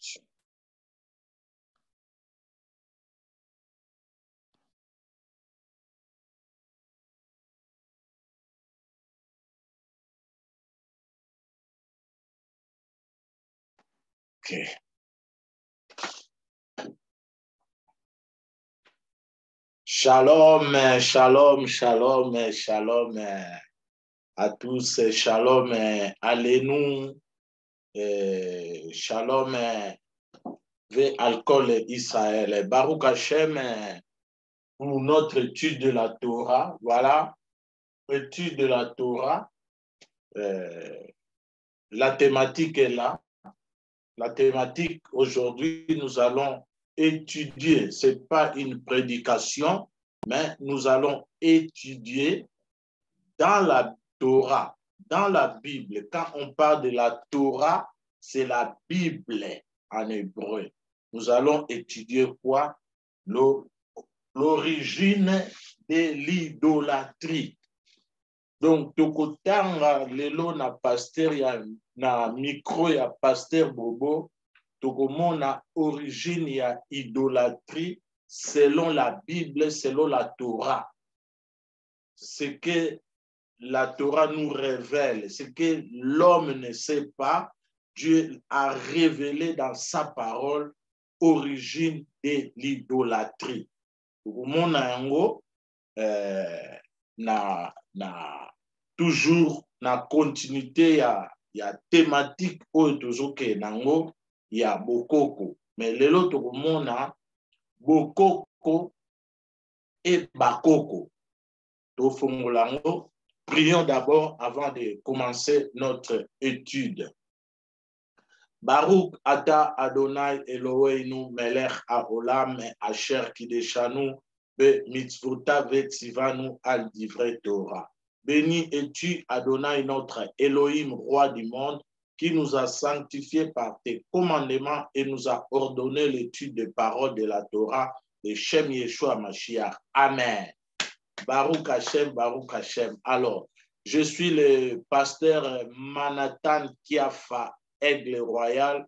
Okay. Shalom, shalom, shalom, shalom à tous, shalom, allez-nous, shalom, ve alcool Israël, Baruch Hashem, pour notre étude de la Torah, voilà, étude de la Torah, la thématique est là. La thématique aujourd'hui, nous allons étudier, ce n'est pas une prédication, mais nous allons étudier dans la Torah, dans la Bible. Quand on parle de la Torah, c'est la Bible en hébreu. Nous allons étudier quoi? L'origine de l'idolâtrie. Donc, tokotanga lelo na pasteur ya na micro ya pasteur Bobo, tokomona origine ya idolâtrie selon la Bible, selon la Torah. Ce que la Torah nous révèle, ce que l'homme ne sait pas, Dieu a révélé dans sa parole origine de l'idolâtrie. Tokomona yango toujours na continuité ya thématique oyo tozoke nango ya bokoko, mais lelo tokomona bokoko et bakoko tofongola ngo. Prions d'abord avant de commencer notre étude. Baruch ata Adonai Eloheinu melech haolam asher kideshanu be mitzvota vetzivanu al divrei Torah. Béni es-tu, Adonai, notre Elohim, roi du monde, qui nous a sanctifiés par tes commandements et nous a ordonné l'étude des paroles de la Torah, de Shem Yeshua Mashiach. Amen. Baruch Hashem, Baruch Hashem. Alors, je suis le pasteur Manathan Kiafa, Aigle Royal,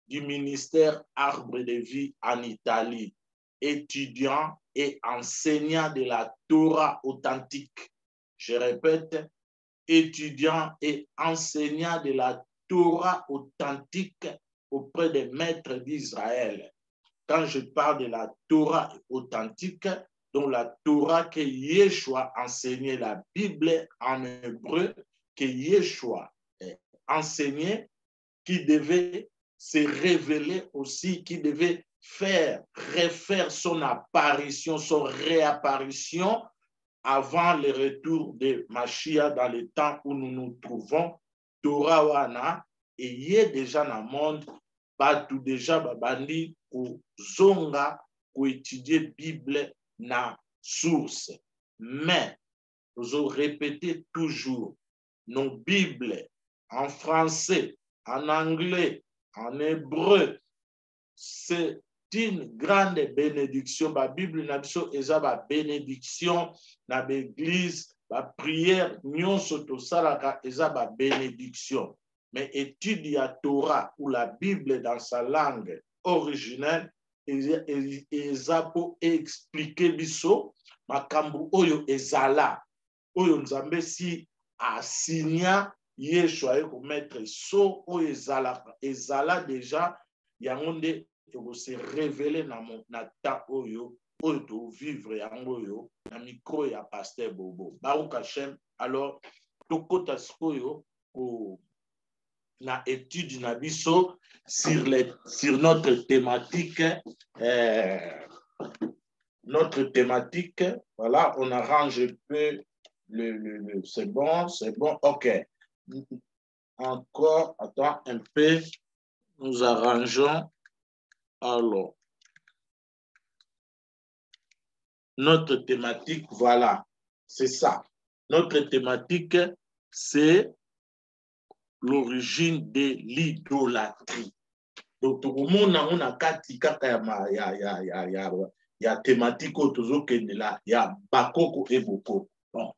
du ministère Arbre de Vie en Italie, étudiant et enseignant de la Torah authentique. Je répète, étudiant et enseignant de la Torah authentique auprès des maîtres d'Israël. Quand je parle de la Torah authentique, donc la Torah que Yeshua enseignait, la Bible en hébreu, que Yeshua enseignait, qui devait se révéler aussi, qui devait refaire son apparition, son réapparition avant le retour de Mashiach dans le temps où nous nous trouvons. Torah wana et yé déjà dans le monde, batu déjà babandi ou zonga ou étudier Bible na source. Mais nous avons répété toujours nos Bibles en français, en anglais, en hébreu, c'est une grande bénédiction. La Bible n'a pas bénédiction dans l'église, la prière, nous sommes salaka ezaba bénédiction. Mais étude la Torah ou la Bible dans sa langue originelle, pour expliquer biso makambu oyo ezala oyo nzambe si asigna Yeshua pour mettre so oyo ezala déjà yangonde pour se révéler na ta oyo to vivre yango yo na micro ya pasteur Bobo. Baruch Hashem. Alors tokota sikoyo na étude na biso sur notre thématique voilà, on arrange un peu c'est bon, ok. Encore, attends un peu, nous arrangeons. Alors, notre thématique, voilà, c'est ça. Notre thématique, c'est l'origine de l'idolâtrie. Donc, tout le monde a kati kaka ya thématique autour de là, il y a bakoko et boko. Bon.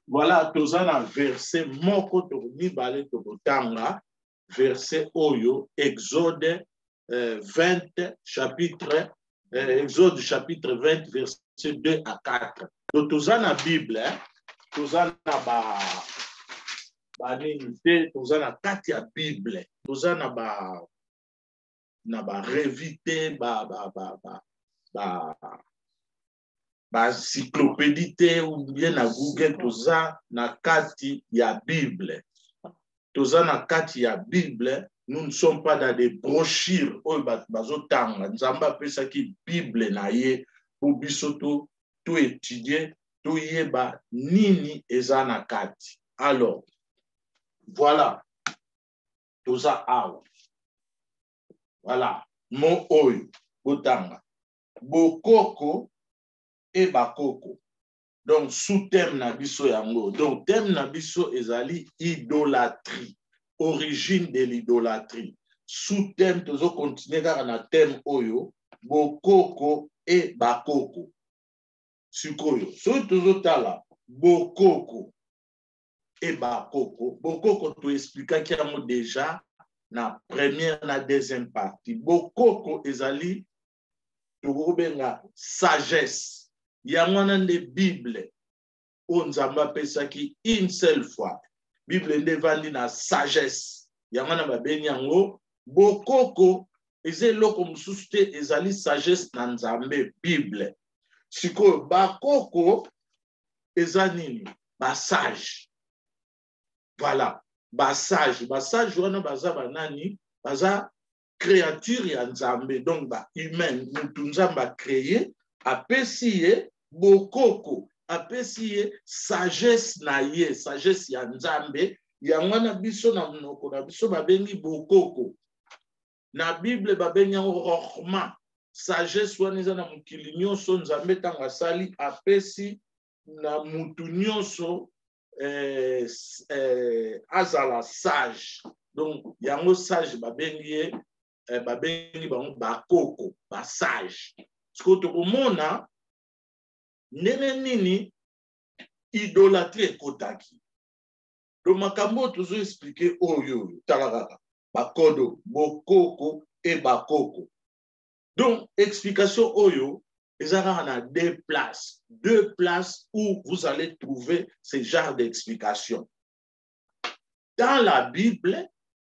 Voilà, tous un verset moko to ni balé to tanga verset Oyo, Exode 20, chapitre, Exode chapitre 20, verset 2 à 4. Donc, tout ça dans la Bible, tout ça dans la tout ça dans la Bible, tout ça dans la révité, encyclopédie ou bien na Google, tout ça na kati ya Bible. Tout ça na kati ya Bible, nous ne sommes pas dans des brochures oyo bazotanga. Nzamba apesa ki Bible na ye pour bisoto tout étudier, tout yeba nini eza na kati. Alors, voilà. Tout ça awa. Voilà. Mo oyo botanga. Bokoko et bakoko. Donc, sous-thème na biso yango. Donc, thème na biso ezali idolâtrie. Origine de l'idolâtrie. Sous-thème, tozo continuer kaka na thème oyo, bokoko et bakoko. Sikoyo. So tozo tala, bokoko et bakoko. Bokoko to expliquer ki yango déjà na première na deuxième partie. Bokoko ezali to benga sagesse. Yango na de Bible o Nzamba pesaki une seule fois. Bible ndevandi na sagesse. Yango na babengi yango bokoko ezeloko mususu te ezali sagesse na Nzambe Bible. Siko bakoko eza nini? Basage. Voilà, basage. Basage wana baza banani? Baza créature ya Nzambe. Donc ba humain mutu Nzamba créé apesi ye bokoko, apesi ye sagesse na ye, sagesse ya Nzambe. Yango na biso na monoko na biso babengi bokoko. Na Bible babengi rohma. Sagesse wana eza na mokili nyonso Nzambe tanga sali apesi na mutu nyonso azala sage. Donc yango sage babengi ye babengi bango bakoko, basage. Siko tokomona ndenge nini idolâtrie ekotaki. Donc makambo tozo expliquer oyo talaka bakodo bokoko et bakoko. Donc explication oyo ezaka na deux places où vous allez trouver ce genre d'explication. Dans la Bible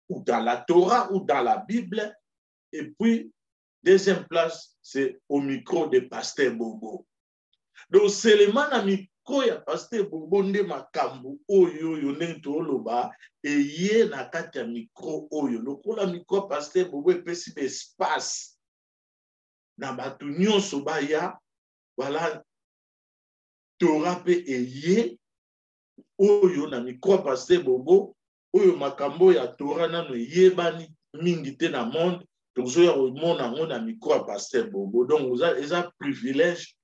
ou dans la Torah ou dans la Bible, et puis deuxième place c'est au micro de Pasteur Bobo. Donc seulement na micro ya Pasteur Bobo nde makambo oyo yo nento loba et ye na kati ya micro oyo lokola micro Pasteur Bobo epesi espace na batu nyonso baya. Voilà, Torah pe eye oyo na micro Pasteur Bobo oyo makambo ya Torah nano yebani mingi te na monde. Donc zo ya mona ngo na micro Pasteur Bobo. Donc vous avez un privilège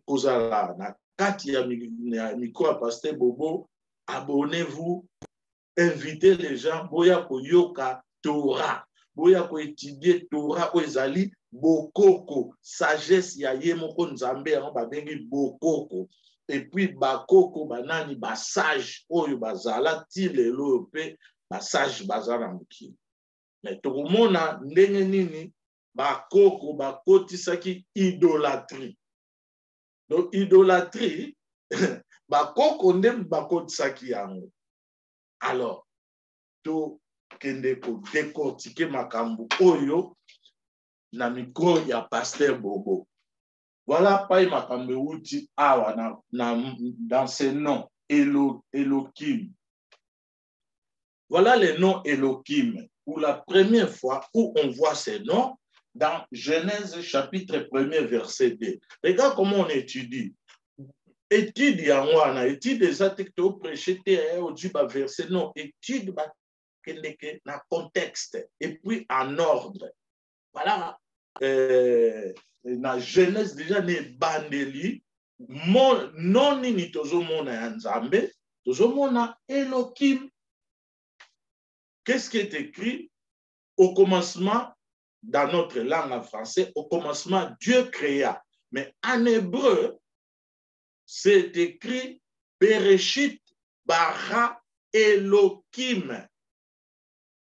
kozala na kati ya micro Pasteur Bobo. Abonnez-vous, invitez les gens boya koyoka Torah, boya ko étudier Torah ezali bokoko, sagesse ya ye moko Nzambe yango babengi bokoko. Et puis bakoko banani basage oyo bazala ti lelo pe basage bazala mokili. Mais tokomona ndenge nini bakoko bakotisaki idolâtrie. Donc idolâtrie bakoko nde bakotisaki yango. Alors to kende ko décortiquer makambo oyo na micro ya Pasteur Bobo. Voilà pas makambo uti awa dans ce nom Elohim. Voilà les noms Elohim. Pour la première fois où on voit ces noms dans Genèse chapitre 1er verset 2. Regarde comment on étudie. Étude yanwana, étude des actes au prêché au duba verset non, étude na contexte et puis en ordre. Voilà. Na Genèse déjà ne bandeli non nini tozomona ya Nzambe, tozomona Elohim. Qu'est-ce qui est écrit au commencement dans notre langue en français? Au commencement Dieu créa, mais en hébreu c'est écrit Bereshit bara Elohim.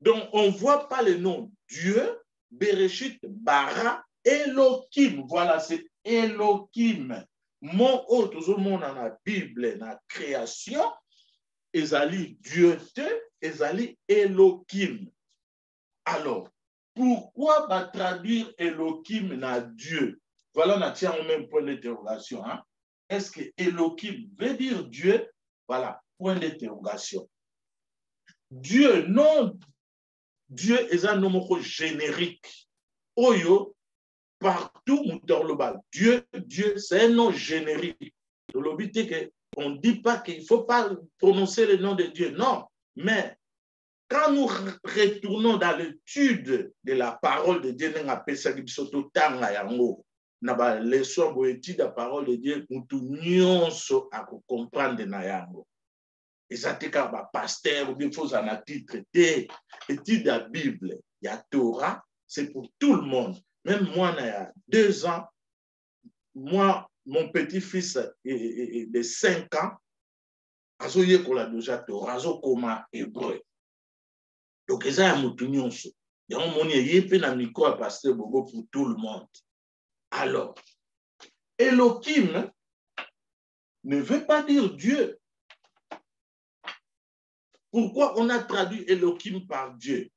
Donc, on ne voit pas le nom Dieu, Bereshit, Bara, Elohim. Voilà, c'est Elohim. Mon autre, tout le monde dans la Bible, dans la création, ezali Dieu te, ezali Elohim. Alors, pourquoi va traduire Elohim na Dieu? Voilà, on a tient au même point d'interrogation. Hein? Est-ce que Elohim veut dire Dieu? Voilà, point d'interrogation. Dieu, non, Dieu est un nom générique. Oyo, partout, Dieu, Dieu, c'est un nom générique. On ne dit pas qu'il ne faut pas prononcer le nom de Dieu. Non, mais quand nous retournons dans l'étude de la parole de Dieu, nous appelons ça na leçon bo étude la parole de Dieu, nous nyonso à comprendre na yango. Et ça te ka ba pasteur ou bien faut en titre étude la Bible, il y a Torah, c'est pour tout le monde. Même moi, il y a 2 ans, moi, mon petit-fils de 5 ans, azo yekola déjà Torah, azo koma hébreu. Donc, ça y a mutu nyonso. Il y a un monde qui na micro à pasteur Bobo pour tout le monde. Alors, Elohim ne veut pas dire Dieu. Pourquoi on a traduit Elohim par Dieu?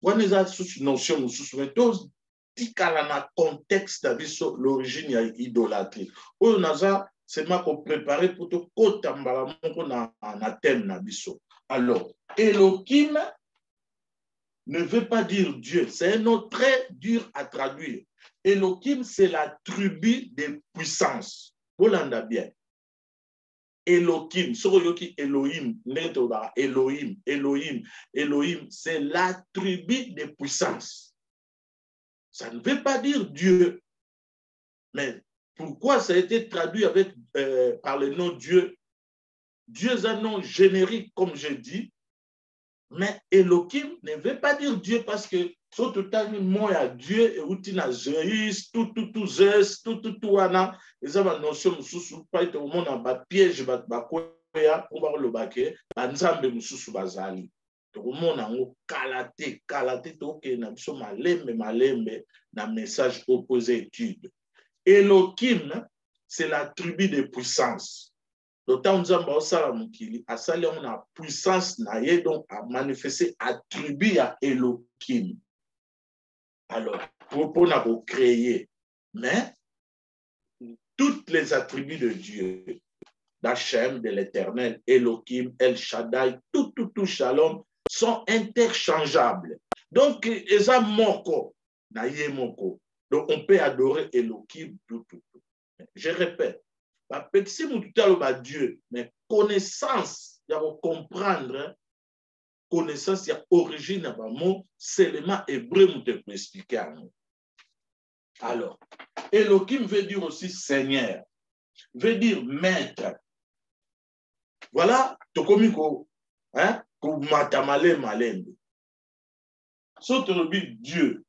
On a une notion, nous tous dit qu'à la contexte de l'origine de l'idolâtrie. On a seulement qu'on préparer pour tout kotambala moko na thème na biso. Alors, Elohim ne veut pas dire Dieu. C'est un nom très dur à traduire. Elohim, c'est la tribu des puissances. Vous l'entendez bien. Elohim, Elohim, Elohim, Elohim, Elohim, c'est la tribu des puissances. Ça ne veut pas dire Dieu. Mais pourquoi ça a été traduit avec, par le nom Dieu? Dieu est un nom générique, comme je dis, mais Elohim ne veut pas dire Dieu parce que surtout moi à Dieu et outina Zeus tout wana les a notion mususu pas être au monde en bas piège ba koya on va le baquer banzambe mususu bazali to monde en kalate to ke na biso malembe na message opposé étude. Elohim c'est la tribu de puissance. D'autant Nzamba osala mukili asali on a puissance na ye donc a manifester attribut à Elohim. Alors pour na créer mais toutes les attributs de Dieu d'Hachem, de l'Éternel, Elohim, El Shaddai, tout Shalom sont interchangeables. Donc eza moko na ye moko. Donc on peut adorer Elohim tout. Je répète. Si nous disons Dieu, mais connaissance, il y a comprendre, connaissance, il y a origine, seulement hébreu, nous te peut expliquer. Alors, Elohim veut dire aussi Seigneur, veut dire maître. Voilà, tu commis quoi, hein, comme matamale malembe. Sauf que tu Dieu,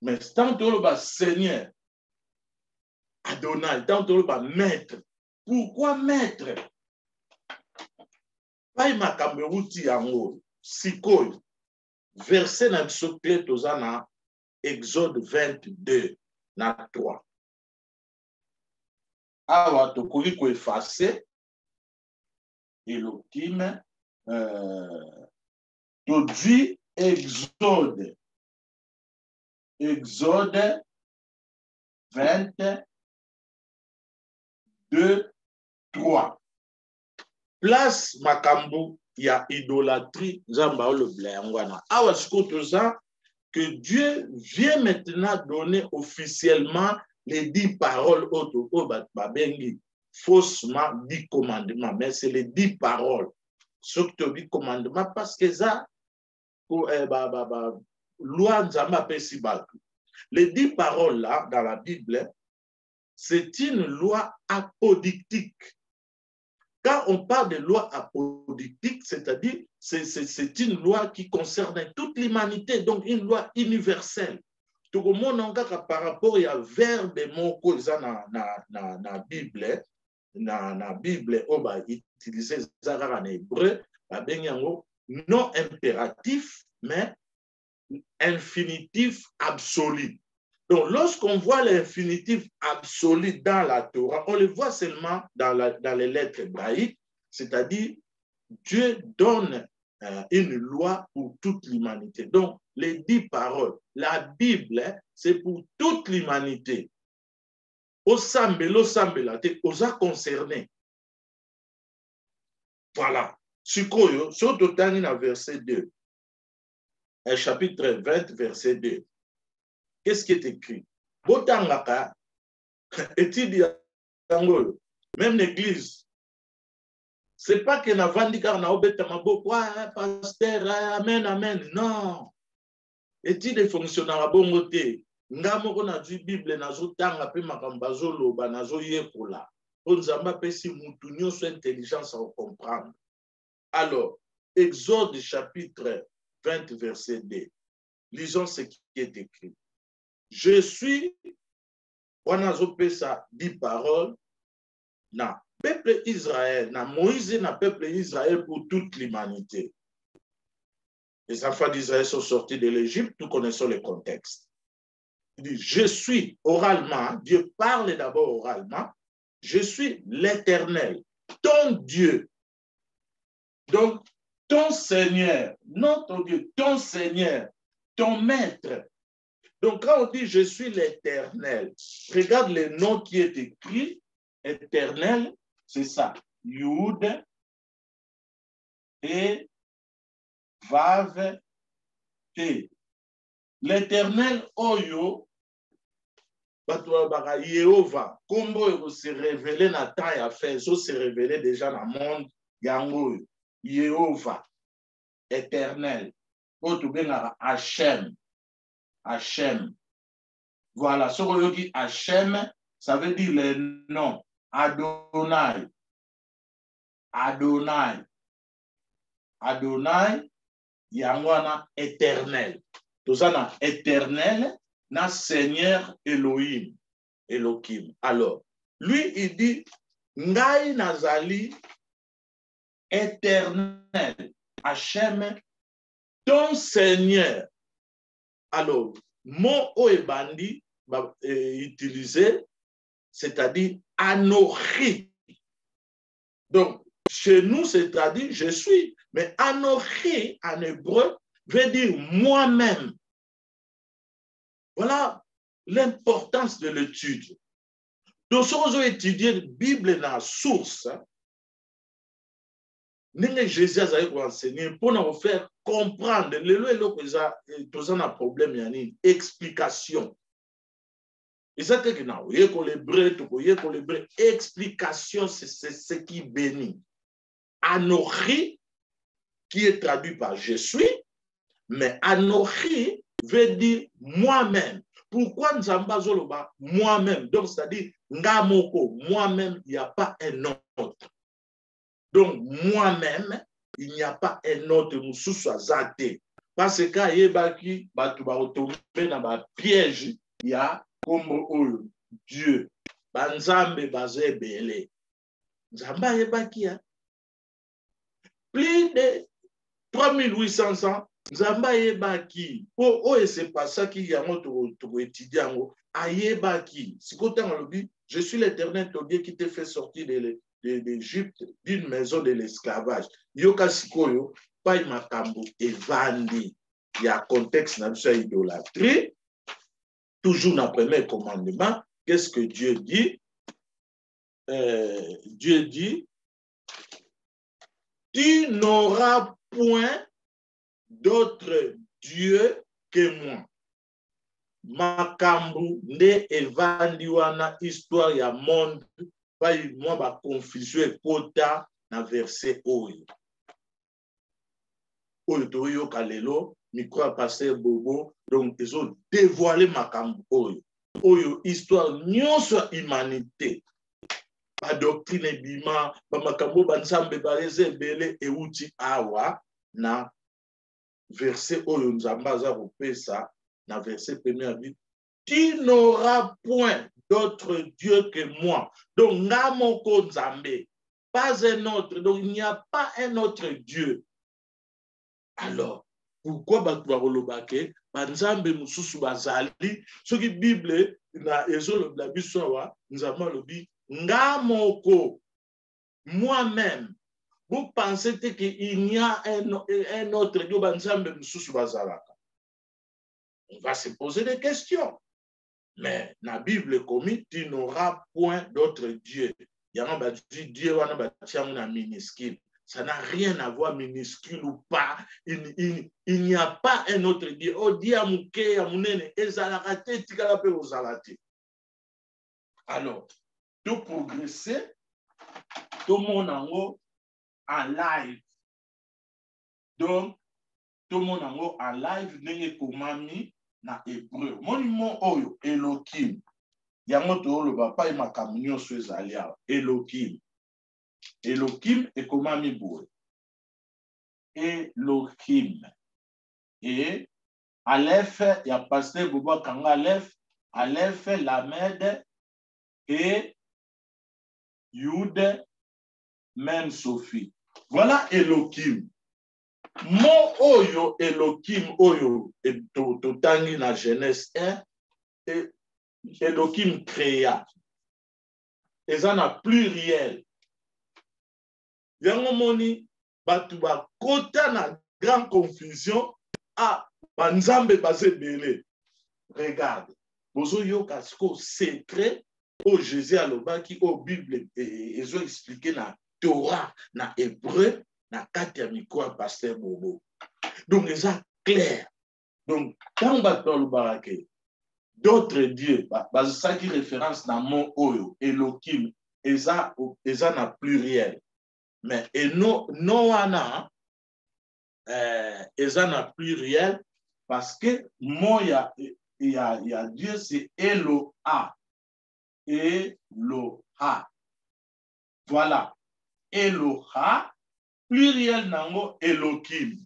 mais tant que tu Seigneur. Adonai, tant que tu maître. Pourquoi maître? Pas ma kamberuti yango. Sikoy. Verset na biso clé tozana Exode 22 na 3. Awa tokoki ko effacer Elohim todi Exode 22 3. Place makambo ya idolâtrie nzamba le blangwana. Awa sikotoza que Dieu vient maintenant donner officiellement les 10 paroles auto babengi faussement 10 commandements, mais c'est les 10 paroles. Surtout 10 commandements parce que ça loi nzamba pesi batu. Les 10 paroles là dans la Bible, c'est une loi apodictique. Quand on parle de loi apodictique, c'est-à-dire c'est une loi qui concerne toute l'humanité, donc une loi universelle. Tout le monde par rapport à verbe mon na Bible, na Bible on va utiliser en hébreu, non impératif, mais infinitif absolu. Donc, lorsqu'on voit l'infinitif absolu dans la Torah, on le voit seulement dans les lettres hébraïques, c'est-à-dire Dieu donne une loi pour toute l'humanité. Donc, les 10 paroles, la Bible, c'est pour toute l'humanité. Au sambelo sambela te osa concerné. Voilà. Sikoyo, surtout dans verset 2, chapitre 20, verset 2. Qu'est-ce qui est écrit? Botangaka, étude même l'église. C'est pas que Navandi car na obeta maboko, pasteur, amen, amen. Non. Étude fonctionnera bongo te. Ngamo na du Bible nazo tanga pe makambazo loba nazo yekola. Onzamba pesi mutu nyonso intelligence à comprendre. Alors, Exode chapitre 20 verset 2. Lisons ce qui est écrit. Je suis, on a ça 10 paroles, na peuple Israël, na Moïse, na peuple Israël pour toute l'humanité. Les enfants d'Israël sont sortis de l'Égypte, nous connaissons le contexte. Il dit, je suis oralement, Dieu parle d'abord oralement, je suis l'Éternel, ton Dieu. Donc, ton Seigneur, non ton Dieu, ton Seigneur, ton Maître. Donc, quand on dit je suis l'Éternel, regarde le nom qui est écrit, Éternel, c'est ça, Yud et Vav T. L'Éternel, Oyo, Jéhovah, comment se révéler dans le temps et à faire, ça se révéler déjà dans le monde, Yango, Jéhovah, Éternel, Hachem. Hachem. Voilà, ce qu'on dit Hachem, ça veut dire le nom. Adonai. Adonai. Adonai, Yangwana éternel. Tout ça, na éternel, na Seigneur Elohim. Elohim. Alors, lui, il dit, Ngai Nazali, éternel. Hachem, ton Seigneur. Alors, mot oebandi utilisé, c'est-à-dire Anochi. Donc, chez nous, c'est-à-dire je suis. Mais Anochi, en hébreu, veut dire moi-même. Voilà l'importance de l'étude. Donc, si on étudie la Bible dans la source, Jésus a enseigné pour nous faire comprendre. Nous avons un problème, il y a une explication. Et ça, c'est que explication, c'est ce qui bénit. Anochi, qui est traduit par je suis, mais Anochi veut dire moi-même. Pourquoi nous avons moi-même? Donc, c'est-à-dire, moi-même, il n'y a pas un autre. Donc, moi-même, il n'y a pas un autre Moussou Zate. Parce que Yebaki, Batu Barotomé, dans un piège, il y a comme Dieu. Banzambe Bazé Bele. Zamba Yebaki, plus de 3800 ans, Zamba Yebaki. Oh, et c'est pas ça qu'il y a un étudiant. Ayebaki. Si je suis l'Éternel, ton Dieu qui t'a fait sortir d'Égypte, d'une maison de l'esclavage. Yoka sikoyo, pas makambo evandi. Il y a un contexte dans cette idolâtrie. Toujours dans le premier commandement, qu'est-ce que Dieu dit? Dieu dit, tu n'auras point d'autre Dieu que moi. Makambo ne evandi wana histoire ya monde. Moi, ma confusion est kota dans verset oyo. Oyo toyo kalelo, micro pasteur Bobo, donc ils ont dévoilé makambo oyo. Oyo histoire nyonso humanité. Ba doctrine bima, ba makambo banzambe baleze bele euti awa na verset oyo nzamba za kopesa na verset premier dit tu n'auras point d'autre Dieu que moi. Donc, Namoko Nzambe, pas un autre. Donc, il n'y a pas un autre Dieu. Alors, pourquoi bakolobake banzambe mususu bazali soki Bible na ezoloba biso awa nzambe alobi nga moko moi-même. Vous pensez qu'il y a un autre Dieu banzambe mususu bazalaka? On va se poser des questions. Mais la Bible commis, tu n'auras point d'autre Dieu. Il y a un Dieu minuscule. Ça n'a rien à voir minuscule ou pas. Il n'y a pas un autre Dieu. Oh Dieu amouké amounene ezalakate tikala pe ozalate. Alors, tout progresser, tout le monde en live. Donc, tout le monde en live n'est komami na hébreu. Monument oyo Elohim. Yango to lo ba pa makambo nyonso ezali awa. Elohim. Elohim ekomami boye. Elohim. Et Aleph, il y a pasteur Boba Kanga Aleph, Lamed et Yud, même Sophie. Voilà Elohim. Mon oyo Elohim oyo et totangi na Genèse 1 et Elohim créa. Et ça n'a plus pluriel. Yango moni batu ba kota na grande confusion ah banzambe basé belé. Regarde. Bozo yoka sko secret au Jésus alobaki au Bible et ils ont expliqué na Torah na hébreu na kati ya mikoa pasteur Bobo. Donc c'est clair. Donc quand on va le barake d'autres dieux, ça qui référence dans mon oyo, Elohim, et ça n'a pluriel. Mais et non wana, et ça n'a pluriel parce que moi il y a Dieu c'est Eloha, Eloha. Voilà, Eloha, pluriel nango Elohim.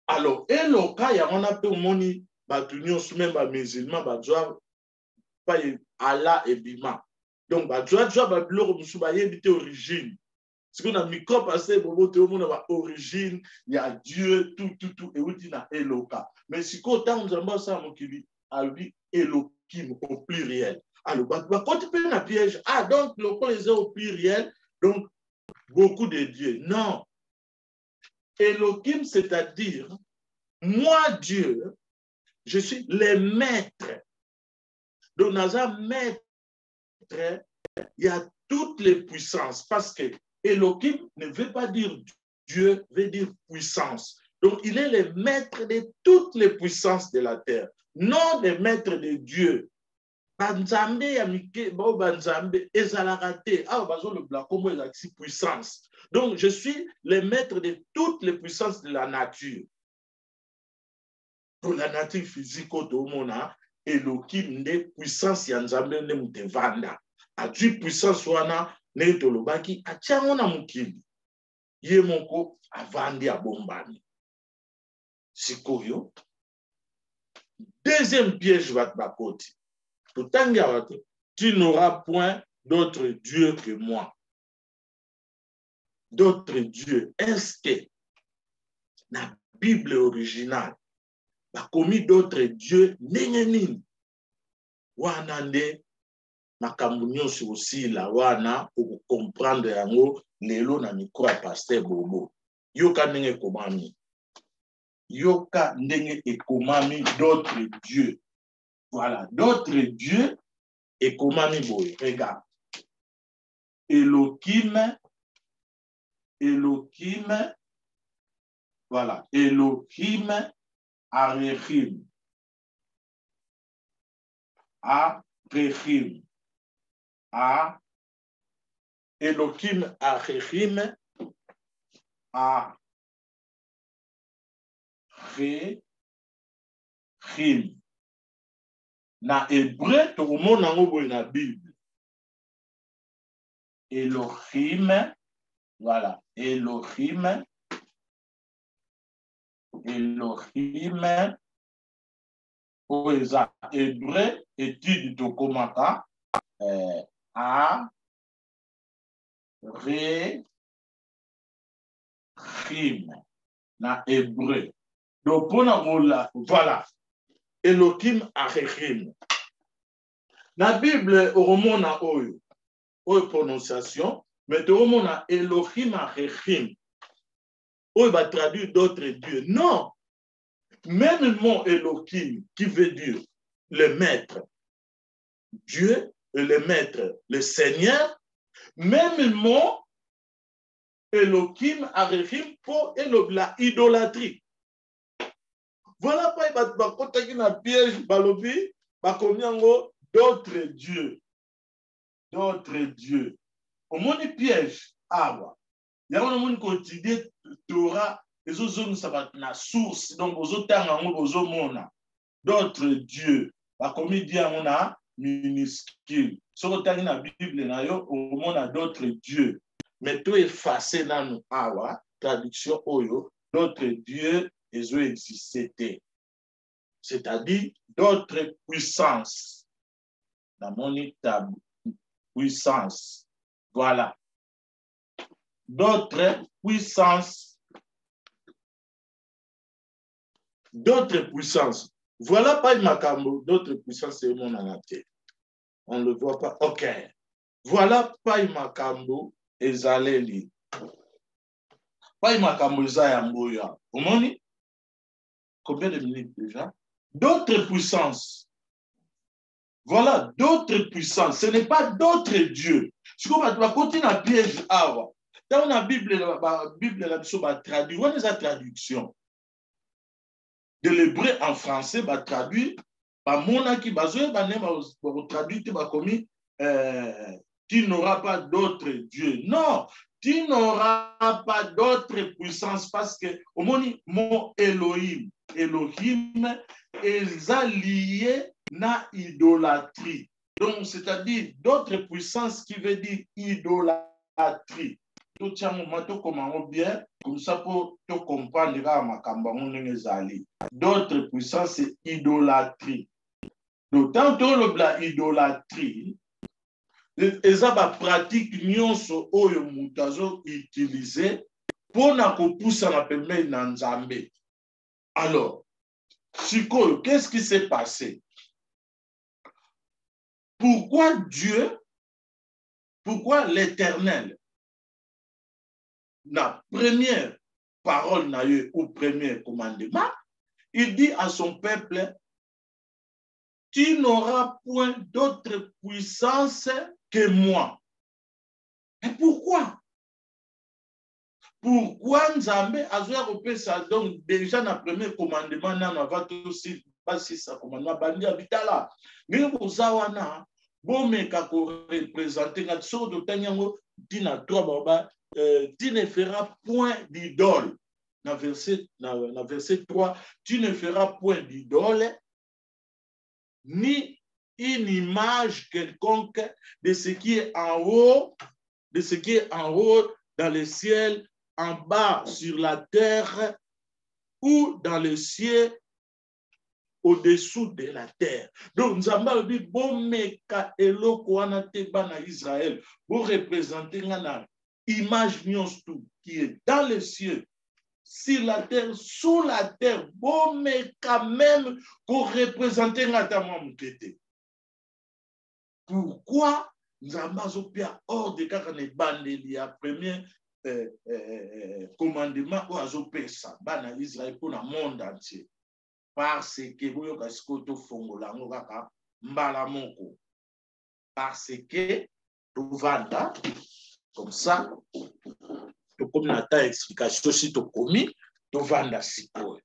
Alors Eloha, il y a on a peu moni. Batunion même ba musulman ba joa pas Allah et Bima. Donc ba joa ba bloro musu ba yebite origine. Ce qu'on a mis comme passé bobo te monde ba origine, il y a Dieu tout et outi na Eloka. Mais si ko tant nzamba ça mokili a lui Elohim au pluriel. Alors ba quand tu peux na piège ah donc le point est au pluriel donc beaucoup de dieux. Non. Elohim c'est-à-dire moi Dieu je suis le maître. Donc, dans un maître, il y a toutes les puissances. Parce que Elohim ne veut pas dire Dieu, veut dire puissance. Donc, il est le maître de toutes les puissances de la terre. Non le maître de Dieu. Banzambe yamike, bo banzambe ezalakate. Ah, bazo le blanc, comment il a puissance. Donc, je suis le maître de toutes les puissances de la nature. Pour la nature physique au monde, Elohim ne puissance ya nzambe ne mutevanda. A tu puissance wana ne tolobaki a tiangona mukili. Ye moko avandi a bombani. Sikoyo. Deuxième piège va te bakoti. Tu n'auras point d'autre Dieu que moi. D'autres dieux. Est-ce que la Bible originale a commis d'autres dieux nengenini? Wana nde makambo nyonso aussi la wana pour comprendre yango lelo na micro ya pasteur Bobo. Yoka ndenge komami. Yoka ndenge ekomami d'autres dieux. Voilà, d'autres dieux ekomami boye. Regarde. Elohim, voilà, Elohim, Arechim. Arechim. Elohim, Arechim. Arechim. Na hébreu, tout le monde a dans la Bible. Elohim, voilà, Elohim, Oeza, hébreu, étude de Komaka, Arechim. na hébreu. Donc, pour voilà. Elohim Arechim. La Bible, au roman na oyo prononciation, mais au roman na Elohim Arechim. Oyo va traduire d'autres dieux. Non. Même le mot Elohim, qui veut dire le maître, Dieu, le maître, le Seigneur, même le mot Elohim Arechim pour la idolâtrie. Voilà pourquoi il y a un piège, d'autres dieux. D'autres dieux. Au moins, des pièges. Ah, il y a un monde qui dit Torah, les autres ça va être la source. Donc, aux autres, d'autres dieux. Comme il dit, on a minuscule. Si on a la Bible, au moins, on a d'autres dieux. Mais tout effacé dans nous. Ah, traduction, d'autres dieux. Ils ont existé. C'est-à-dire d'autres puissances. Dans mon état, puissance. Voilà. D'autres puissances. D'autres puissances. Voilà pas Makambo. D'autres puissances, c'est mon anaté. On ne le voit pas. OK. Voilà pas Makambo et Zaleli. Pas Makambo Zayamboya. Vous m'en combien de minutes déjà? D'autres puissances. Voilà, d'autres puissances. Ce n'est pas d'autres dieux. Si on va continuer à piège, dans la Bible, va traduire. On a la traduction. De l'hébreu en français, va traduire. Mona qui va traduire, tu n'auras pas d'autres dieux. Non, tu n'auras pas d'autres puissances parce que au mot Elohim, Elohim est lié na idolâtrie. Donc, c'est-à-dire d'autres puissances qui veut dire idolâtrie. Tout tient moment comment bien, comme ça pour te comprendre d'autres puissances, c'est idolâtrie. Donc, tant que la idolâtrie, les pratique nyonso oyo mutazo utilisé pour na kopusa na pembe na nzambe. Alors, Chico, qu'est-ce qui s'est passé? Pourquoi Dieu, pourquoi l'Éternel, la première parole ou premier commandement, il dit à son peuple, tu n'auras point d'autre puissance que moi. Et pourquoi? Pourquoi Nzambe a repéré ça? Donc, déjà, dans le premier commandement, on va aussi passer ça commandement, bandi habitala. Mais vous avez bon, mais quand vous représentez, tu ne feras point d'idole. Dans verset 3, tu ne feras point d'idole, ni une image quelconque de ce qui est en haut, de ce qui est en haut dans le ciel, en bas sur la terre ou dans le ciel au-dessous de la terre. Donc, nous avons dit, bon, mais quand eloko anate bana Israël, vous représentez l'image qui est dans le ciel, sur la terre, sous la terre, bon, mais quand même, pour représenter l'atama. Pourquoi nous avons bien hors de cas les bandes, il y a premier commandement où azopé ça, bana Israël pour le monde entier. Parce que vous avez un fongola, mbala moko. Parce que tout va comme ça, tout comme la ta explication si tout commis, tout va si peu.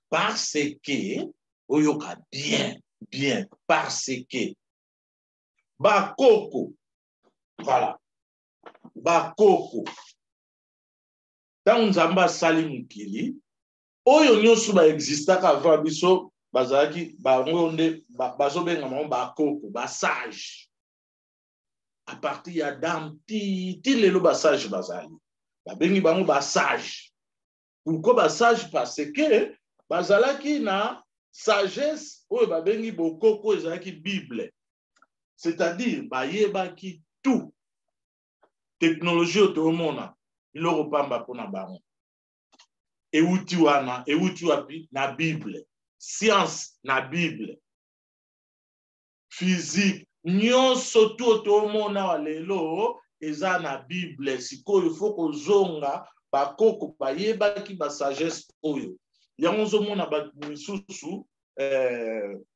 Parce que vous avez bien, parce que bakoko, voilà, bakoko. Dans Nzamba Salim Kili, oyo nyonso ba existaka avant biso bazalaki bangonde bazobenga bango bakoko basage à partir ya Adam ti lelo basage bazali babengi bango basage. Pourquoi basage? Parce que bazalaki na sagesse oyo babengi bokoko ezalaki Bible, c'est-à-dire bayebaki tout technologie otomona iloko pamba pona bango. euti wana euti wapi na Bible, science na Bible, physique nyonso tu tomona wa lelo eza na Bible. Sikoyo faut kozonga bakoko bayebaki ba sagesse oyo yango zomona ba misusu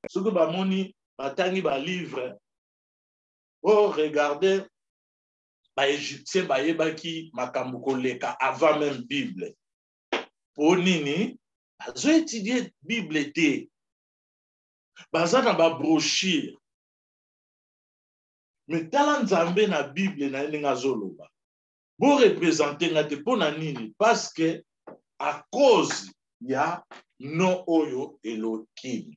soki bamoni batangi ba livre oh regardez ba égyptien bayebaki makambo koleka avant même Bible. Po nini bazo étudier Bible te, baza na ba brochure. Mais tala nzambe na Bible na ndenge azoloba bo représenter nga te pona nini, parce que à cause ya no oyo Elohim.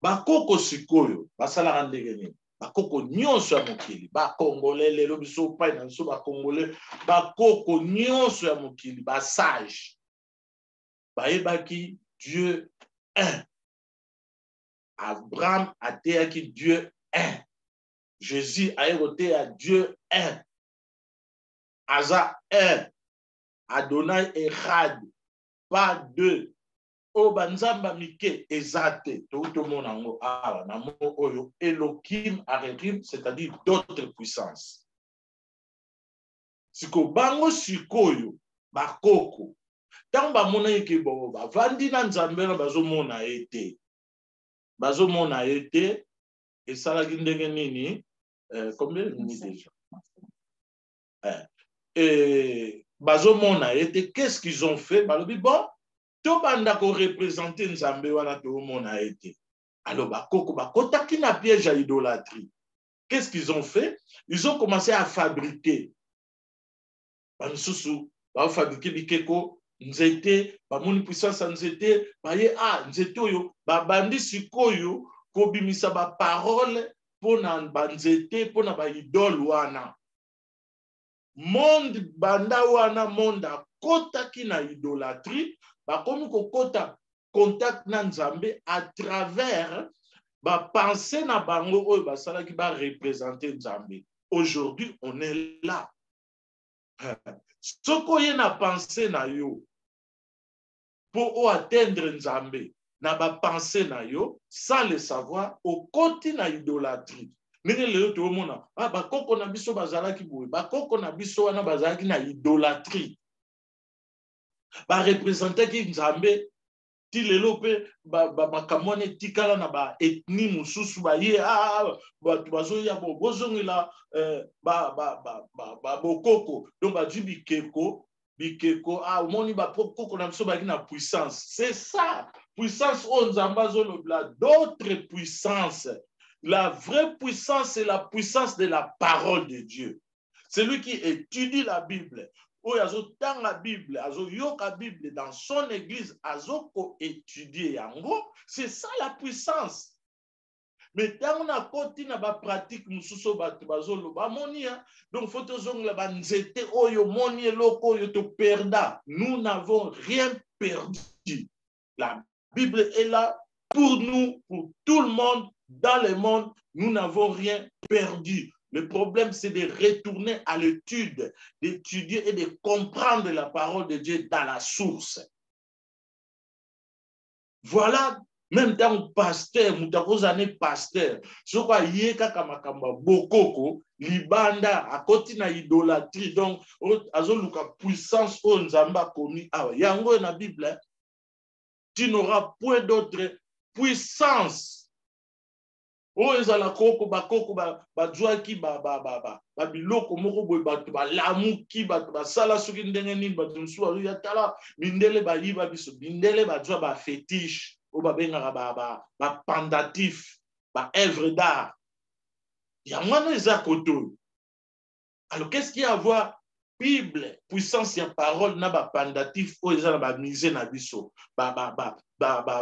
Bakoko sikoyo basalaka ndenge nini, bakoko nyonso ya mokili, bakongolais lelo biso pai na biso bakongolais, bakoko nyonso ya mokili basage bayebaki Dieu un. Abraham ateyaki Dieu un. Jésus a évoqué à Dieu un. Aza un. Adonai Echad, pas deux. O banzamba mike ezate. Tout le monde en a namo oyo Elohim Arerim, c'est-à-dire d'autres puissances. Siko bango sikoyo bakoko. Tant ba mona yeke bo ba vandi na nzambe na bazo mona ete. Bazo mona ete et ça la ndenge nini. Combien de minutes déjà? Bazomona était qu'est-ce qu'ils ont fait? Balobi bon, to banda ko représenter Nzambe wana to mona été. Alors bakoko bakotaki na piège à idolâtrie. Qu'est-ce qu'ils ont fait? Ils ont commencé à fabriquer. Bamsusu ba fabriquer bikeko nzete, ba moni puissance nzete, ba ye nzete oyo ba bandi sikoyo ko bimisa ba parole pona banzete pona ba idole wana. Monde banda wana monde kota ki na idolâtrie ba komi ko kota contact na Nzambe à travers ba pensée na bango oyo ba sala ki ba représenter Nzambe. Aujourd'hui on est là. Soko ye na pensée na yo pour atteindre Nzambe na ba pensée na yo sans le savoir au côté na idolâtrie. Nene leo to mona bakoko na biso bazalaki boye, bakoko na biso wana bazalaki na idolâtrie. Ba représenter ki Nzambe ti lelo pe makamone tikala na ba ethnie mususu ba ye batu bazo ya bozongela bokoko donc ba di bikeko omoni ba koko na biso ba na puissance. C'est ça puissance on Nzamba zolobla d'autres puissances. La vraie puissance, c'est la puissance de la parole de Dieu. Celui qui étudie la Bible, ou azo tang la Bible, azo yoka Bible dans son église, azo ko étudier yango, c'est ça la puissance. Mais tant on a côté na ba pratique mususo ba bazolo ba monia, donc faut te zongla ba nzete oyo moni loko yo to perda. Nous n'avons rien perdu. La Bible est là pour nous, pour tout le monde. Dans le monde, nous n'avons rien perdu. Le problème, c'est de retourner à l'étude, d'étudier et de comprendre la parole de Dieu dans la source. Voilà, même dans le pasteur, nous avons années pasteur, ce qu'on y est kakamakamba bokoko, libanda, à côté na idolâtrie, donc, azoluka puissance au nzamba komi, yango na Bible, tu n'auras point d'autre puissance. Oh ezala koko bazwaki biloko moko boye bato balamuki bato basala soki ndenge nini bato mosusu ya tala mindele bayiba biso mindele bazwa ba fétiche o babengaka ba pendatif ba œuvre d'art yango wana eza koto. Alors qu'est-ce qu'il y a à voir Bible puissance ya parole na ba pendatif o ezala ba misé na biso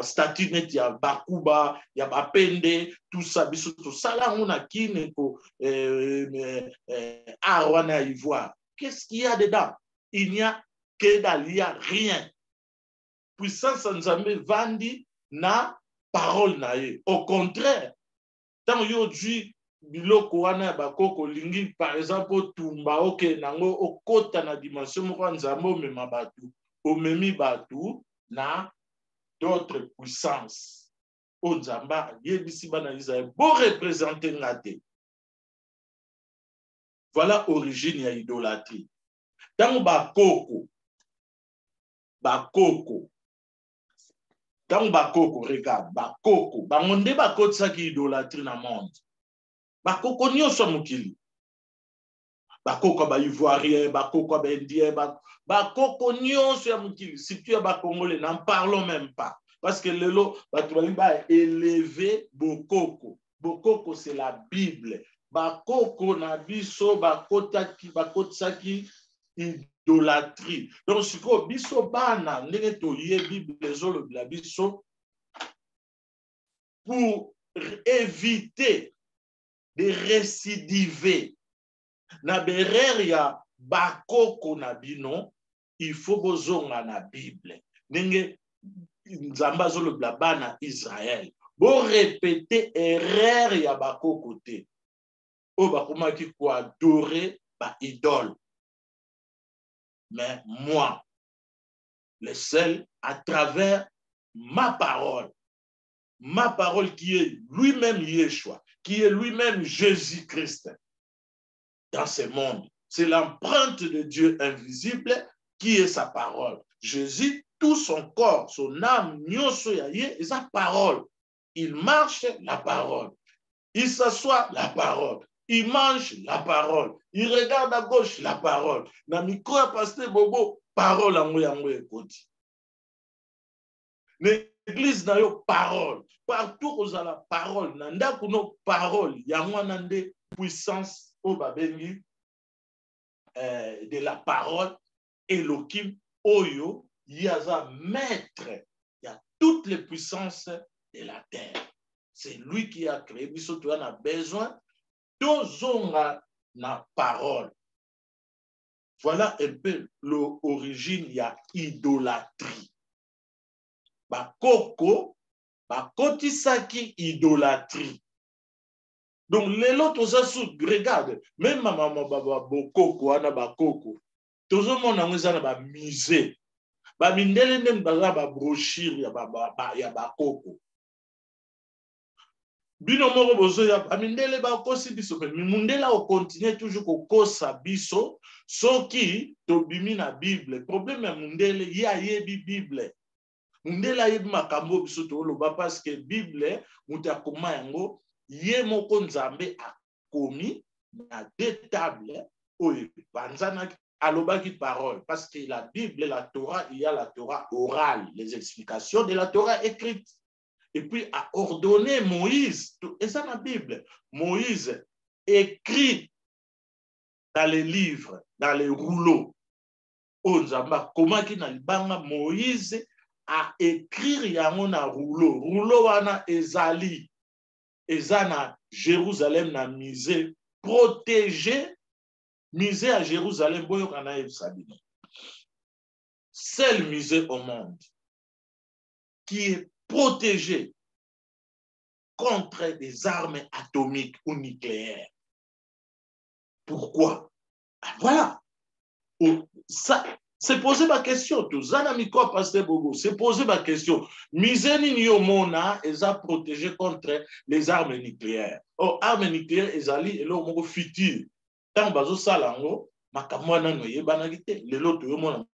statut net ya bakuba ya bapende tout ça biso to sala ngona kine ko wana ivoire. Qu'est-ce qu'il y a dedans? Il n'y a que dalle, il n'y a rien. Puissance Nzambe vandi na parole na ye. Au contraire, tant aujourd'hui biloko wana bakoko lingi par exemple tumba nango okota na dimension moko Nzambe omema batu omemi batu na d'autres puissances. Onzamba, yebisi bana Israël, bon représenter ngate. Voilà origine ya idolâtrie. Tango bakoko, tango bakoko, regarde, bakoko, bangonde bakotisaki idolâtrie na monde. Bakoko nyonso mokili. Bakoko ba ivoirien, bakoko ba indien, bakoko nyonso ya mokili, surtout ya bakongolais, n'en parlons même pas. Parce que lelo, batubali ba élevé bokoko. Bokoko, c'est la Bible. Bakoko na biso, bakotisaki idolâtrie. Donc, si ko biso bana, ndenge toye Bible zolo la biso, pour éviter de récidiver na berere ya bakoko na bino, il faut bozonga na Bible. Ndenge nzamba zolo la bana Israël. Bo répéter erreur ya bakoko te. O bakomaki ko adorer ba idole. Mais moi, le seul, à travers ma parole qui est lui-même Yeshua, qui est lui-même Jésus-Christ dans ce monde. C'est l'empreinte de Dieu invisible qui est sa parole. Jésus, tout son corps, son âme, et sa parole. Il marche, la parole. Il s'assoit, la parole. Il mange, la parole. Il regarde à gauche, la parole. Na micro ya pasteur Bobo, parole en yango ekoti. L'église na yo parole. Partout où la parole, nanda kuno parole, yango nande puissance au babengi de la parole Elohim Oyo, yaza maître, il y a toutes les puissances de la terre. C'est lui qui a créé. Biso tu en as besoin. Tozonga na parole. Voilà un peu l'origine, il y a idolâtrie. Bakoko, bakotisaki idolâtrie. Donc, les autres, regarde, même ma maman, bokoko, ana bakoko, tout le monde a musée. Ba mindele même ba brochure ya bakoko. Bino moko bozo ya amindele ba kosi biso pe mundela o continue toujours ko kosa biso soki to bimi na Bible. Problème ya mundele ya yebi Bible. Mundela yebi makambo biso to loba parce que Bible muta koma yango ye moko nzambe akomi na deux tables oyo banzana alobaki parole parce que la Bible, la Torah, il y a la Torah orale, les explications de la Torah écrite. Et puis a ordonné Moïse, et ça la Bible, Moïse écrit dans les livres, dans les rouleaux. Comment Moïse a écrit yango na rouleau. Rouleau wana ezali, ezana Jérusalem na misé, protégé, misé à Jérusalem, boyo kana ebsabino. Seul musée au monde qui est protégé contre des armes atomiques ou nucléaires. Pourquoi? Voilà. Ça, c'est poser ma question. Tout Zanamiko Pasteur Bogo, c'est poser ma question. Miseni Niomona est protégé contre les armes nucléaires. Oh, armes nucléaires, ezali, et là, on va futur. Tant bazo salango, makamwana noye banagite, les loto yomona,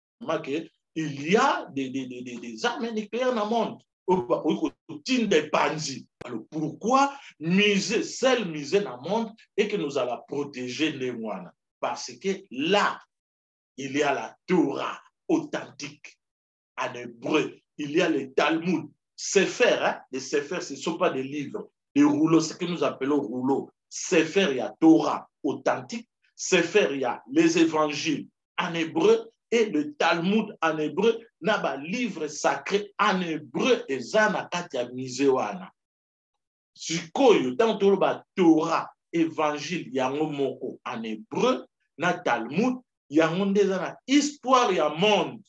il y a des armes nucléaires dans le monde. Alors pourquoi miser, seul miser dans le monde et que nous allons protéger les moines? Parce que là, il y a la Torah authentique en hébreu, il y a le Talmud, Sefer, hein? Les Sefer, ce ne sont pas des livres, des rouleaux, ce que nous appelons rouleaux. Sefer, il y a Torah authentique, Sefer, il y a les évangiles en hébreu, et le Talmud en hébreu, n'a livre sacré en hébreu et zana katia misewana. Sikoyo, tant que le Torah, évangile, yango moko en hébreu, na Talmud, yango ndezana histoire ya monde.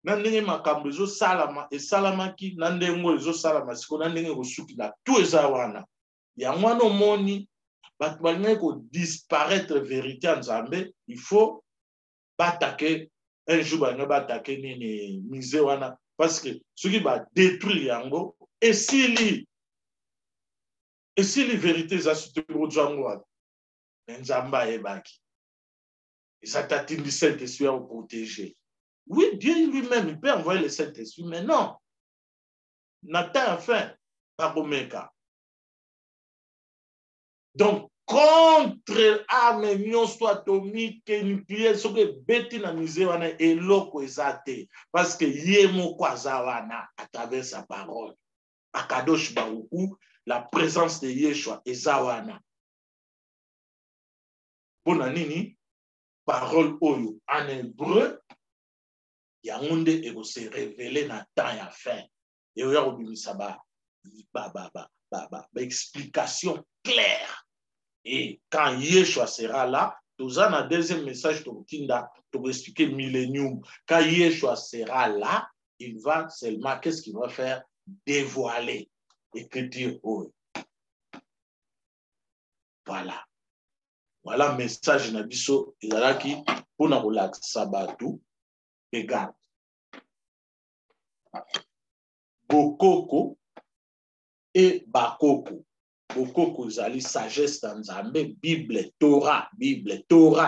Nandenge makambo ezo salama et salamaki nandengo ezo salama siko nandenge kosuki la tout ezawana. Yango no moni bat balne ko disparaître vérité en Nzambe, il faut attaquer un jour ba ngaba attaquer ni misé wana parce que ce qui va détruire yango et si les vérités za sur le jango nzamba ebaki ça t'atteint Saint-Esprit à protéger. Oui, Dieu lui-même, il peut envoyer le Saint-Esprit, mais non. Nathan a fait par Omega. Donc, contre arme soit atomique nucléaire, ce que beti na misé et loko ezate parce que yemo kwazawana à travers sa parole. Akadosh Baruku, la présence de Yeshua ezawana. Pona nini parole oyo en hébreu yangonde et se révéler na temps ya fin. Et oya obimisa explication claire. Et quand Yeshua sera là, nous avons un deuxième message pour expliquer millénium. Quand Yeshua sera là, il va seulement, qu'est-ce qu'il va faire? Dévoiler. Écriture. Voilà. Voilà le message de Nabiso. Il y a qui, pour nous relaxer, Sabatou, regarde. Bokoko et Bakoko. Bokoko zali sagesse dans Nzambe, Bible, Torah,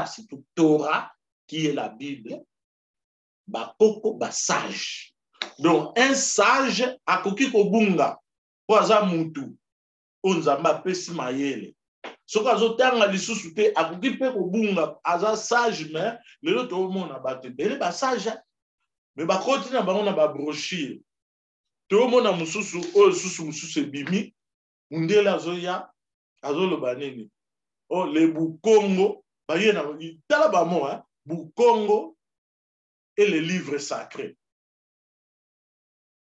c'est tout Torah qui est la Bible. Bakoko, sage. Donc un sage a koki kobunga, poza mutu, onzamba pesi mayele. Soki azotanga lisusu te akoki mpe kobunga aza sage mais lelo toomona bato ebele basage mais bakoti na bango na babrochure toomona mosusu oyo susu ebimi mundele azoya azoloba nini oh le Bukongo baye na tala bamo Bukongo et les livres sacrés.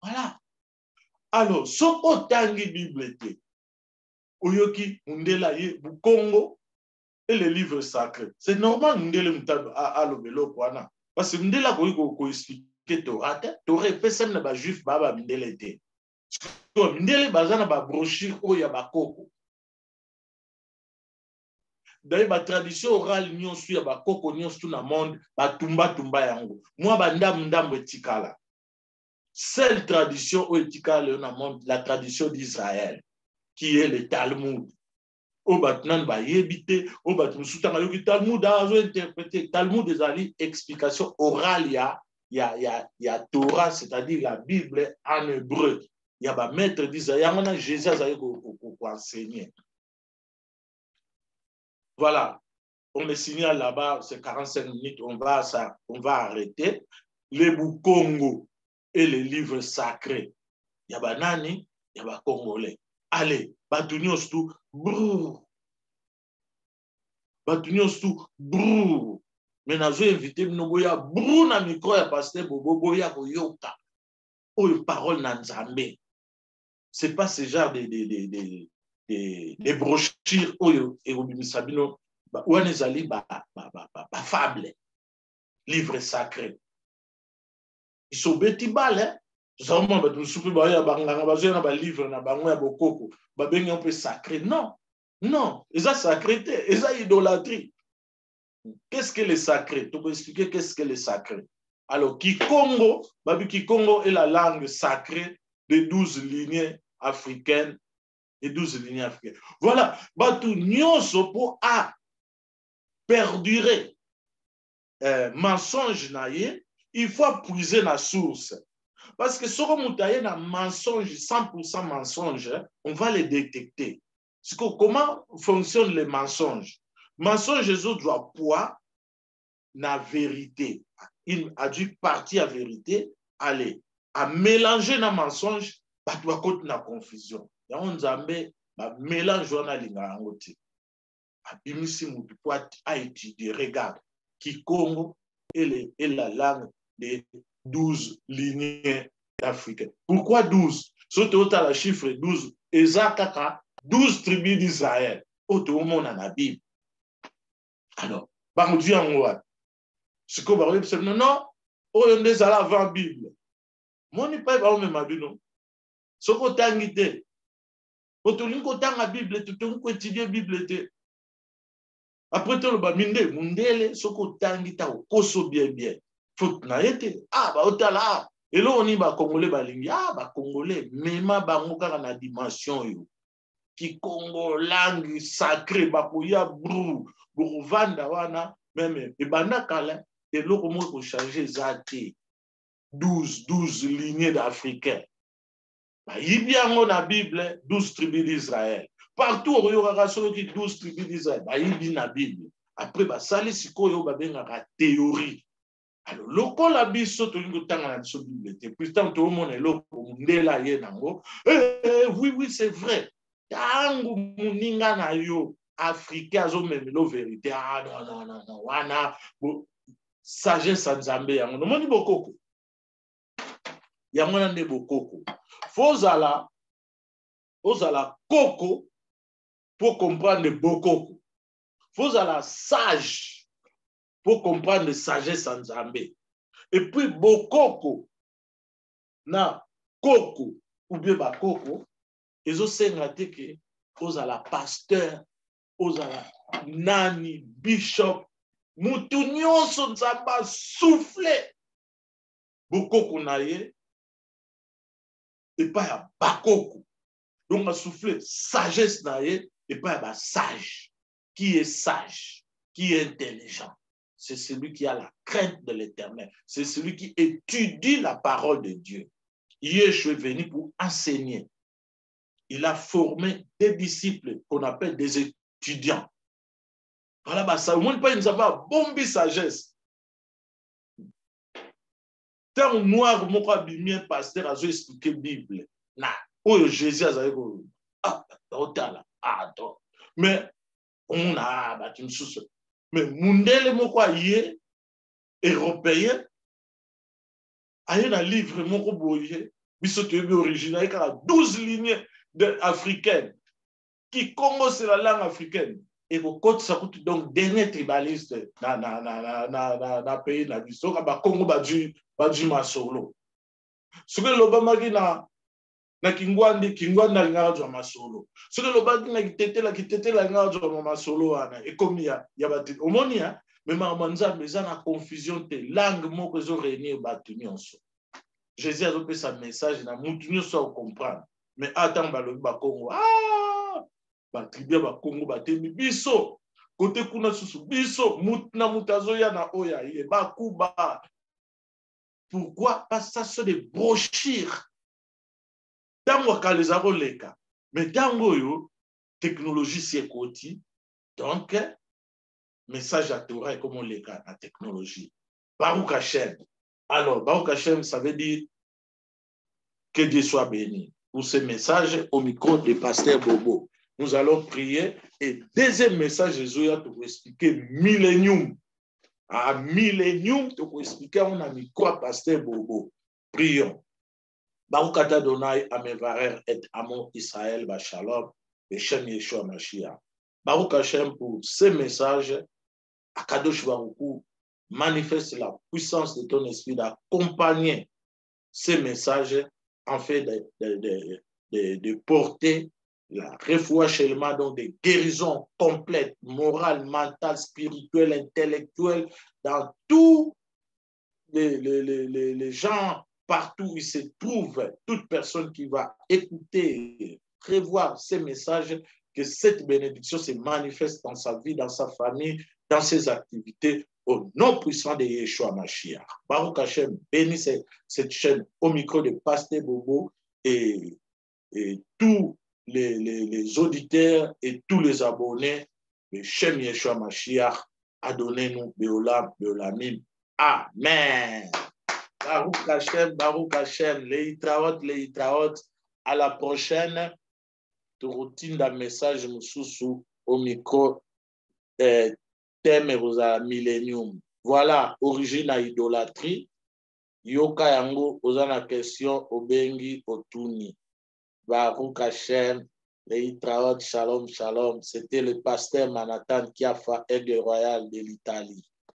Voilà. Alors soki otangi Bible te oyoki mundela ye Bukongo et les livres sacrés. C'est normal mundele mutado alobelo kwana parce que mundela ko expliquer Torah Torah pesem na ba juif baba mundele te. Mundele bazana ba brochure oya bakoko. D'ailleurs ba tradition orale nyonso ya bakoko nyonso tout na monde ba tumba yango. Moi ba ndambo etikala. Seule tradition etikala na monde la tradition d'Israël qui est le Talmud. Au batnan ba yebite, au batnan soutanga yoki Talmud a interprété Talmud des ali explication orale ya Torah, c'est-à-dire la Bible en hébreu. Il y a ba maître d'Israël, on a Jésus a enseigné. Voilà, on me signale là-bas, c'est 45 minutes, on va arrêter. Les Bukongo et les livres sacrés. Il y a ba nani, il y a ba Congolais. Allez, Batunios tout, brrr. Batunios tout, brrr. Mais nous avons invité Mnogoya, brrr, na micro ya pasteur Boboya Boyoka. Oh, parole Nanzambe. C'est pas ce genre de brochures, oh, et Sabino, ou on est allé, fable, livre sacré. Ils sont bêtis balles, hein. Zama ba tusupi ba ya banganga bazo na ba livre na bango ya bokoko ba bengi un peu sacré. Non, non, ça sacreté, ça idolâtrie. Qu'est-ce que le sacré? Tu peux expliquer qu'est-ce que le sacré? Alors Kikongo, babi Kikongo est la langue sacrée des 12 lignées africaines, des 12 lignées africaines. Voilà, batu nyonso pour a perdurer mensonge naie, il faut puiser la source. Parce que si on a un mensonge, 100% mensonge, on va les détecter. Comment fonctionnent les mensonges? Mensonge, ils doivent pouvoir la vérité. Il a dû partir à vérité, aller à mélanger la mensonge, bah doit côté la confusion. Et on zambe bah mélange on a l'ingangote. Abimisi mutu a étudier. Regarde, Kikongo et la langue des 12 lignées africaines. Pourquoi 12? Surtout à la chiffre 12, Ezakaka, 12 tribus d'Israël. Auto monde dans la Bible. Alors, Bangudi Angouad. Ce qu'on va dire, c'est non, on est à la Bible. Moi, je ne sais pas ma Bible. Ce qu'on t'a dit, on t'a la Bible, tu as étudié la Bible. Après, tu as dit, ce qu'on t'a dit, koso bien. faute na yete ah ba otala elo oni ba congolais balingi ah ba congolais mema bango kaka na dimension yo ki Congo langue sacrée ba koya bru bovanda wana même e banda kala eloko mo ko changer zati 12 lignées d'Africains. Il y a la Bible 12 tribus d'Israël. Partout où il y aura 12 tribus d'Israël, il y a la Bible. Après, ça il y a la théorie. Alors, lorsque la Bible saute, il y a la Bible. Puis, tant que tout le monde est là, oui, c'est vrai. Tango muninga na yo Africain zo même la vérité. Ah non, wana sagesse en Zambie. On demande beaucoup. Il y a un de bokoko. Fozala koko pour comprendre bokoko. Fozala sage pour comprendre sagesse en Zambé. Et puis bokoko na koko ou bien bakoko, ils ont sengaté que fozala pasteur, fozala nani bishop, mutu nyonso nzamba soufflé bokoko na ye. Et pas à bakoko. Donc, on a soufflé sagesse et pas à sage. Qui est sage? Qui est intelligent? C'est celui qui a la crainte de l'Éternel. C'est celui qui étudie la parole de Dieu. Yeshua est venu pour enseigner. Il a formé des disciples qu'on appelle des étudiants. Voilà, bah, ça, au moins, pas une bombi sagesse. Tant noir, mon abîmé, pasteur, a expliqué la Bible. Na, oh, Jésus a dit, ah, attends. Mais, on a, bah, tu me soucies. Mais, Mundele, mon quoi, yé, européen, a un livre, mon quoi, boye, bisoté original, il y a 12 lignes africaines qui commencent la langue africaine. Et au côté, ça coûte donc dernier tribaliste dans pays, dans l'histoire, Congo, Badji Masolo. Ce que l'Obama dit na Kingwandi na ngajwa masolo. Ce que l'Obama dit na kitete la ngajwa masolo ana. Et comme il y a bati omonia, mais manza meza na confusion te langue moko zo réunir batu nyonso. Jésus a donné sa message na mutu nyonso à comprendre. Mais attends balobi ba Congo. Ah! Ba tribu ba Congo batemi biso. Côté kuna susu biso mutna mutazo ya na oya ye ba kuba. Pourquoi? Parce que ça sont des brochures. Tango kalizaro leka. Mais tango yo, technologie c'est côté. Donc, message à Torah et comment leka la technologie. Baruch Hashem. Alors, Baruch Hashem, ça veut dire que Dieu soit béni. Pour ce message, au micro de Pasteur Bobo, nous allons prier. Et deuxième message, Jésus a pour expliquer millénium. À millénium, tu peux expliquer, on a mis quoi, Pasteur Bobo? Prions. Baruch Ata Adonai, Amevarer et Amon Israël, Shalom, Beshem Yeshua Mashiach. Baruch Hashem pour ce message, Akadosh Baruch manifeste la puissance de ton esprit d'accompagner ces messages en fait de porter la refouachement, donc des guérisons complètes, morales, mentales, spirituelles, intellectuelles, dans tous les gens, partout où ils se trouvent, toute personne qui va écouter, prévoir ces messages, que cette bénédiction se manifeste dans sa vie, dans sa famille, dans ses activités, au nom puissant de Yeshua Mashiach. Baruch Hashem, bénis cette chaîne au micro de Pasteur Bobo et tous les auditeurs et tous les abonnés de Shem Yeshua Mashiach, adonnez-nous Beolam, Beolamim. Amen. Baruch Hashem, Leitraot, à la prochaine. Tu routine d'un message sous au micro thème vous a millénium. Voilà, origine à idolâtrie. Yoka yango, osana question, obengi, otuni. Baruch Hashem, Leitraot, shalom, shalom. C'était le pasteur Manhattan Kiafa, aigle royal de l'Italie.